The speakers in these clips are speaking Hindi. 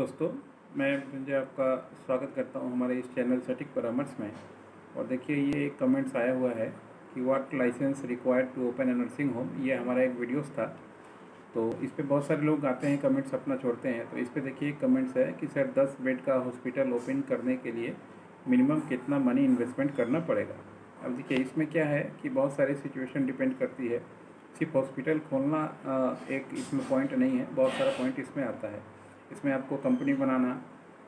दोस्तों, मैं संजय आपका स्वागत करता हूं हमारे इस चैनल सटीक परामर्श में। और देखिए, ये एक कमेंट्स आया हुआ है कि what license required to open a nursing home. ये हमारा एक वीडियोस था, तो इस पे बहुत सारे लोग आते हैं, कमेंट्स अपना छोड़ते हैं। तो इस पे देखिए एक कमेंट्स है कि सर 10 बेड का हॉस्पिटल ओपन करने के लिए मिनिमम कितना मनी इन्वेस्टमेंट करना पड़ेगा। अब देखिए, इसमें क्या है कि बहुत सारी सिचुएशन डिपेंड करती है। सिर्फ हॉस्पिटल खोलना एक इसमें पॉइंट नहीं है, बहुत सारा पॉइंट इसमें आता है। इसमें आपको कंपनी बनाना,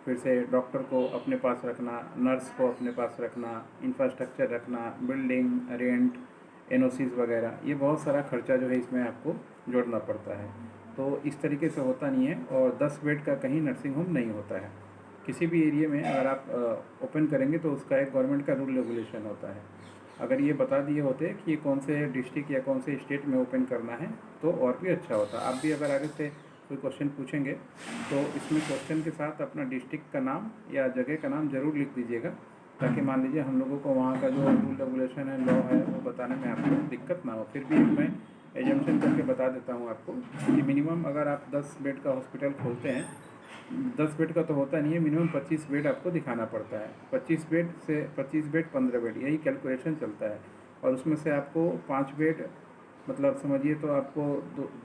फिर से डॉक्टर को अपने पास रखना, नर्स को अपने पास रखना, इंफ्रास्ट्रक्चर रखना, बिल्डिंग, रेंट, एनओसीज वगैरह, ये बहुत सारा खर्चा जो है इसमें आपको जोड़ना पड़ता है। तो इस तरीके से होता नहीं है, और 10 बेड का कहीं नर्सिंग होम नहीं होता है। किसी भी एरिया में अगर आप ओपन करेंगे तो उसका एक गवर्नमेंट का रूल रेगुलेशन होता है। अगर ये बता दिए होते कि कौन से डिस्ट्रिक्ट या कौन से स्टेट में ओपन करना है तो और भी अच्छा होता। आप भी अगर आगे से कोई क्वेश्चन पूछेंगे तो इसमें क्वेश्चन के साथ अपना डिस्ट्रिक्ट का नाम या जगह का नाम ज़रूर लिख दीजिएगा, ताकि मान लीजिए हम लोगों को वहाँ का जो रूल रेगुलेशन है, लॉ है, वो बताने में आपको दिक्कत ना हो। फिर भी मैं एजम्पशन करके बता देता हूँ आपको कि मिनिमम अगर आप 10 बेड का हॉस्पिटल खोलते हैं, 10 बेड का तो होता नहीं है, मिनिमम 25 बेड आपको दिखाना पड़ता है। 25 बेड से 25 बेड 15 बेड, यही कैलकुलेशन चलता है। और उसमें से आपको 5 बेड, मतलब समझिए तो आपको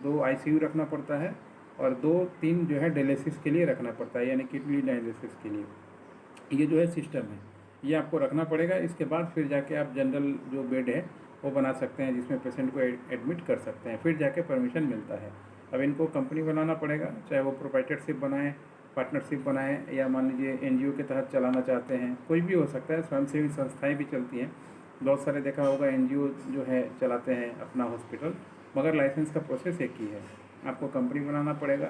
दो आईसीयू रखना पड़ता है, और 2-3 जो है डायलिसिस के लिए रखना पड़ता है, यानी किडनी डायलिसिस के लिए। ये जो है सिस्टम है, ये आपको रखना पड़ेगा। इसके बाद फिर जाके आप जनरल जो बेड है वो बना सकते हैं, जिसमें पेशेंट को एडमिट कर सकते हैं, फिर जाके परमिशन मिलता है। अब इनको कंपनी बनाना पड़ेगा, चाहे वो प्रोप्राइटरशिप बनाएं, पार्टनरशिप बनाएं, या मान लीजिए एनजीओ के तहत चलाना चाहते हैं, कोई भी हो सकता है। स्वयंसेवी संस्थाएं भी चलती हैं, बहुत सारे देखा होगा एनजीओ जो है चलाते हैं अपना हॉस्पिटल, मगर लाइसेंस का प्रोसेस एक ही है। आपको कंपनी बनाना पड़ेगा।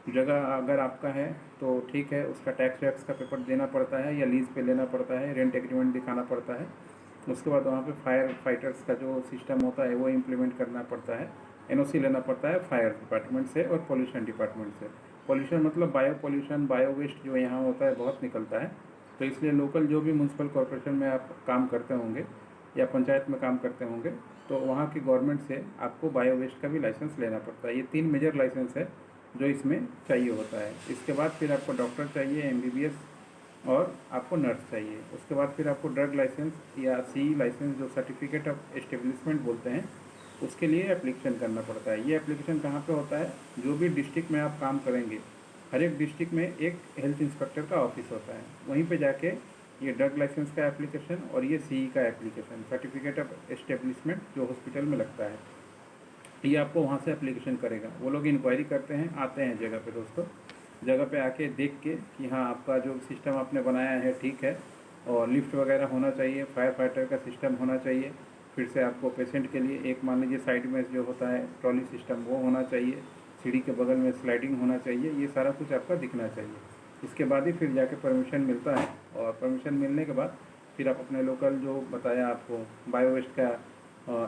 जगह अगर आपका है तो ठीक है, उसका टैक्स वैक्स का पेपर देना पड़ता है या लीज़ पे लेना पड़ता है, रेंट एग्रीमेंट दिखाना पड़ता है। उसके बाद वहाँ पे फायर फाइटर्स का जो सिस्टम होता है वो इम्प्लीमेंट करना पड़ता है। एनओसी लेना पड़ता है फायर डिपार्टमेंट से और पॉल्यूशन डिपार्टमेंट से। पॉल्यूशन मतलब बायो पॉल्यूशन, बायो वेस्ट जो यहाँ होता है बहुत निकलता है। तो इसलिए लोकल जो भी म्यूनसिपल कॉरपोरेशन में आप काम करते होंगे या पंचायत में काम करते होंगे, तो वहाँ की गवर्नमेंट से आपको बायो वेस्ट का भी लाइसेंस लेना पड़ता है। ये 3 मेजर लाइसेंस है जो इसमें चाहिए होता है। इसके बाद फिर आपको डॉक्टर चाहिए, एमबीबीएस, और आपको नर्स चाहिए। उसके बाद फिर आपको ड्रग लाइसेंस या सी लाइसेंस, जो सर्टिफिकेट ऑफ एस्टेब्लिशमेंट बोलते हैं, उसके लिए एप्लीकेशन करना पड़ता है। ये एप्लीकेशन कहाँ पे होता है? जो भी डिस्ट्रिक्ट में आप काम करेंगे, हर एक डिस्ट्रिक्ट में एक हेल्थ इंस्पेक्टर का ऑफिस होता है, वहीं पे जाके ये ड्रग लाइसेंस का एप्लीकेशन और ये सी का एप्लीकेशन, सर्टिफिकेट ऑफ एस्टेब्लिशमेंट जो हॉस्पिटल में लगता है, ये आपको वहाँ से एप्लीकेशन करेगा। वो लोग इंक्वायरी करते हैं, आते हैं जगह पे दोस्तों, जगह पे आके देख के कि हाँ आपका जो सिस्टम आपने बनाया है ठीक है, और लिफ्ट वगैरह होना चाहिए, फायर फाइटर का सिस्टम होना चाहिए। फिर से आपको पेशेंट के लिए एक मान लीजिए साइड में जो होता है ट्रॉली सिस्टम वो होना चाहिए, सीढ़ी के बगल में स्लाइडिंग होना चाहिए, ये सारा कुछ आपका दिखना चाहिए। इसके बाद ही फिर जाके परमिशन मिलता है, और परमिशन मिलने के बाद फिर आप अपने लोकल जो बताया आपको बायो वेस्ट का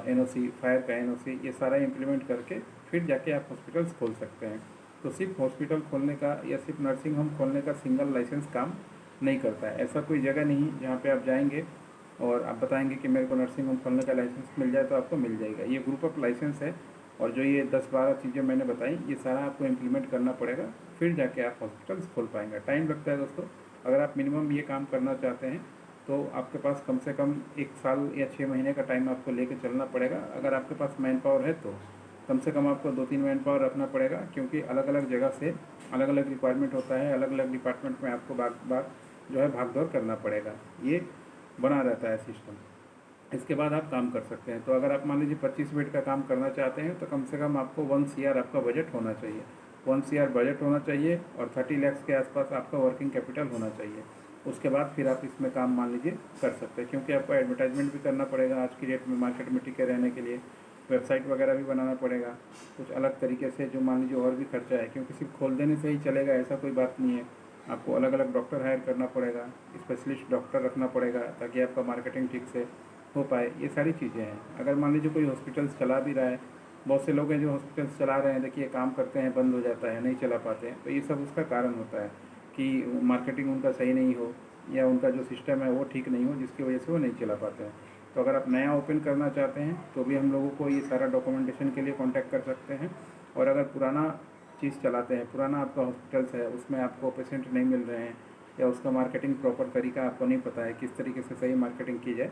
एनओसी, फायर का एनओसी, ये सारा इम्प्लीमेंट करके फिर जाके आप हॉस्पिटल्स खोल सकते हैं। तो सिर्फ हॉस्पिटल खोलने का या सिर्फ नर्सिंग होम खोलने का सिंगल लाइसेंस काम नहीं करता है। ऐसा कोई जगह नहीं जहाँ पे आप जाएंगे और आप बताएंगे कि मेरे को नर्सिंग होम खोलने का लाइसेंस मिल जाए तो आपको मिल जाएगा। ये ग्रुप ऑफ लाइसेंस है, और जो ये 10-12 चीज़ें मैंने बताई, ये सारा आपको इम्प्लीमेंट करना पड़ेगा, फिर जाके आप हॉस्पिटल्स खोल पाएंगे। टाइम लगता है दोस्तों। अगर आप मिनिमम ये काम करना चाहते हैं तो आपके पास कम से कम 1 साल या 6 महीने का टाइम आपको लेके चलना पड़ेगा। अगर आपके पास मैन पावर है तो कम से कम आपको 2-3 मैन पावर रखना पड़ेगा, क्योंकि अलग अलग जगह से अलग अलग रिक्वायरमेंट होता है, अलग अलग डिपार्टमेंट में आपको बाग जो है भाग दौड़ करना पड़ेगा। ये बना रहता है सिस्टम। इसके बाद आप काम कर सकते हैं। तो अगर आप मान लीजिए 25 बेड का काम करना चाहते हैं तो कम से कम आपको 1 CR आपका बजट होना चाहिए, 1 CR बजट होना चाहिए, और 30 लाख के आसपास आपका वर्किंग कैपिटल होना चाहिए। उसके बाद फिर आप इसमें काम मान लीजिए कर सकते हैं, क्योंकि आपको एडवर्टाइजमेंट भी करना पड़ेगा आज की डेट में मार्केट में टिके रहने के लिए, वेबसाइट वगैरह भी बनाना पड़ेगा कुछ अलग तरीके से, जो मान लीजिए और भी खर्चा है, क्योंकि सिर्फ खोल देने से ही चलेगा ऐसा कोई बात नहीं है। आपको अलग अलग डॉक्टर हायर करना पड़ेगा, स्पेशलिस्ट डॉक्टर रखना पड़ेगा, ताकि आपका मार्केटिंग ठीक से हो पाए। ये सारी चीज़ें हैं। अगर मान लीजिए कोई हॉस्पिटल्स चला भी रहा है, बहुत से लोग हैं जो हॉस्पिटल्स चला रहे हैं, देखिए काम करते हैं, बंद हो जाता है, नहीं चला पाते हैं, तो ये सब उसका कारण होता है कि मार्केटिंग उनका सही नहीं हो, या उनका जो सिस्टम है वो ठीक नहीं हो, जिसकी वजह से वो नहीं चला पाते हैं। तो अगर आप नया ओपन करना चाहते हैं तो भी हम लोगों को ये सारा डॉक्यूमेंटेशन के लिए कांटेक्ट कर सकते हैं। और अगर पुराना चीज़ चलाते हैं, पुराना आपका हॉस्पिटल्स है, उसमें आपको पेशेंट नहीं मिल रहे हैं या उसका मार्केटिंग प्रॉपर तरीका आपको नहीं पता है किस तरीके से सही मार्केटिंग की जाए,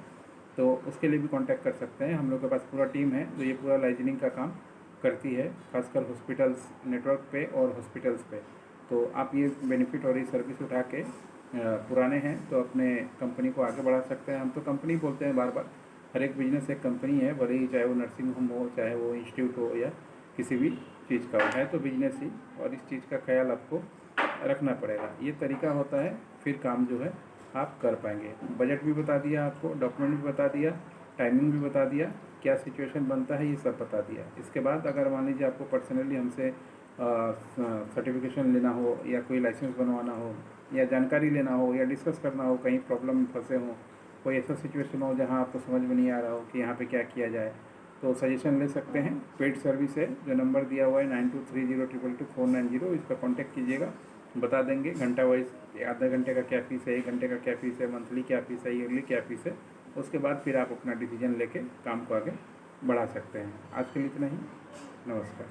तो उसके लिए भी कांटेक्ट कर सकते हैं। हम लोग के पास पूरा टीम है जो ये पूरा लाइजनिंग का काम करती है, खासकर हॉस्पिटल्स नेटवर्क पे और हॉस्पिटल्स पे। तो आप ये बेनिफिट और ये सर्विस उठा के पुराने हैं तो अपने कंपनी को आगे बढ़ा सकते हैं। हम तो कंपनी बोलते हैं बार बार, हर एक बिजनेस एक कंपनी है, भले ही चाहे वो नर्सिंग होम हो, चाहे वो इंस्टीट्यूट हो या किसी भी चीज़ का है, तो बिजनेस ही, और इस चीज़ का ख्याल आपको रखना पड़ेगा। ये तरीका होता है, फिर काम जो है आप कर पाएंगे। बजट भी बता दिया आपको, डॉक्यूमेंट भी बता दिया, टाइमिंग भी बता दिया, क्या सिचुएशन बनता है ये सब बता दिया। इसके बाद अगर मान लीजिए आपको पर्सनली हमसे सर्टिफिकेशन लेना हो या कोई लाइसेंस बनवाना हो या जानकारी लेना हो या डिस्कस करना हो, कहीं प्रॉब्लम में फंसे हों, कोई ऐसा सिचुएशन हो जहाँ आपको समझ में नहीं आ रहा हो कि यहाँ पे क्या किया जाए, तो सजेशन ले सकते हैं। पेड सर्विस है, जो नंबर दिया हुआ है 9230222490, इस पर कॉन्टैक्ट कीजिएगा, बता देंगे घंटा वाइज आधा घंटे का क्या फ़ीस है, 1 घंटे का क्या फ़ीस है, मंथली क्या फ़ीस है, ईयरली क्या फ़ीस है। उसके बाद फिर आप अपना डिसीजन लेके काम को आगे बढ़ा सकते हैं। आज के लिए इतना ही, नमस्कार।